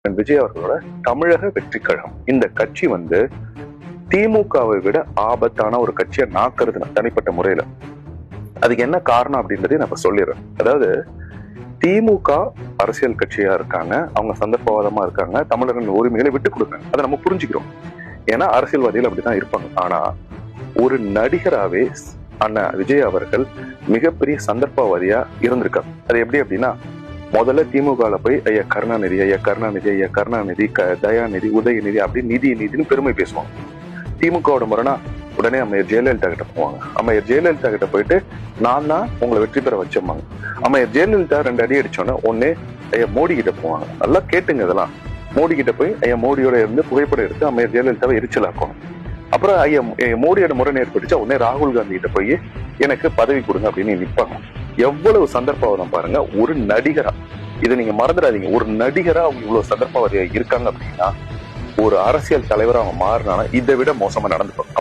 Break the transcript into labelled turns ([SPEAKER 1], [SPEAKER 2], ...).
[SPEAKER 1] விஜய் அவர்களோட தமிழக வெற்றி கழகம் இந்த கட்சி திமுகவை விட ஆபத்தான ஒரு கட்சியை நாக்குறது தனிப்பட்ட முறையில. அதுக்கு என்ன காரணம் அப்படின்றதை நான் இப்ப சொல்லிடுறேன். அதாவது திமுக அரசியல் கட்சியா இருக்காங்க, அவங்க சந்தர்ப்பவாதமா இருக்காங்க, தமிழர்களின் உரிமைகளை விட்டு கொடுக்காங்க. அதை நம்ம புரிஞ்சுக்கிறோம். ஏன்னா அரசியல்வாதிகள் அப்படிதான் இருப்பாங்க. ஆனா ஒரு நடிகராவே அண்ணா விஜய் அவர்கள் மிகப்பெரிய சந்தர்ப்பவாதியா இருந்திருக்காரு. அது எப்படி அப்படின்னா, முதல்ல திமுகல போய் ஐயா கருணாநிதி, ஐயா கருணாநிதி, ஐயா கருணாநிதி, தயாநிதி, உதயநிதி அப்படின்னு நிதின்னு பெருமை பேசுவாங்க. திமுகவோட முறைனா உடனே அம்மையர் ஜெயலலிதா கிட்ட போவாங்க. அம்மையர் ஜெயலலிதா கிட்ட போயிட்டு நான் தான் உங்களை வெற்றி பெற வச்சோம்பாங்க. அம்மையர் ஜெயலலிதா 2 அடி அடிச்சோன்னே உடனே ஐயா மோடி கிட்ட போவாங்க. நல்லா கேட்டுங்க இதெல்லாம். மோடி கிட்ட போய் ஐயா மோடியோட இருந்து புகைப்படம் எடுத்து அம்மையர் ஜெயலலிதாவை எரிச்சலாக்கணும். அப்புறம் ஐயா மோடியோட முறை ஏற்பட்டுச்சா உடனே ராகுல் காந்தி கிட்ட போய் எனக்கு பதவி கொடுங்க அப்படின்னு நிற்பாங்க. எவ்வளவு சந்தர்ப்பவாதம் பாருங்க. ஒரு நடிகரா, இதை நீங்க மறந்துடாதீங்க, ஒரு நடிகரா அவங்க இவ்வளவு சந்தர்ப்பவாதியா இருக்காங்க அப்படின்னா ஒரு அரசியல் தலைவரா அவங்க மாறினாலும் இதை விட மோசமா நடந்துப்பாங்க.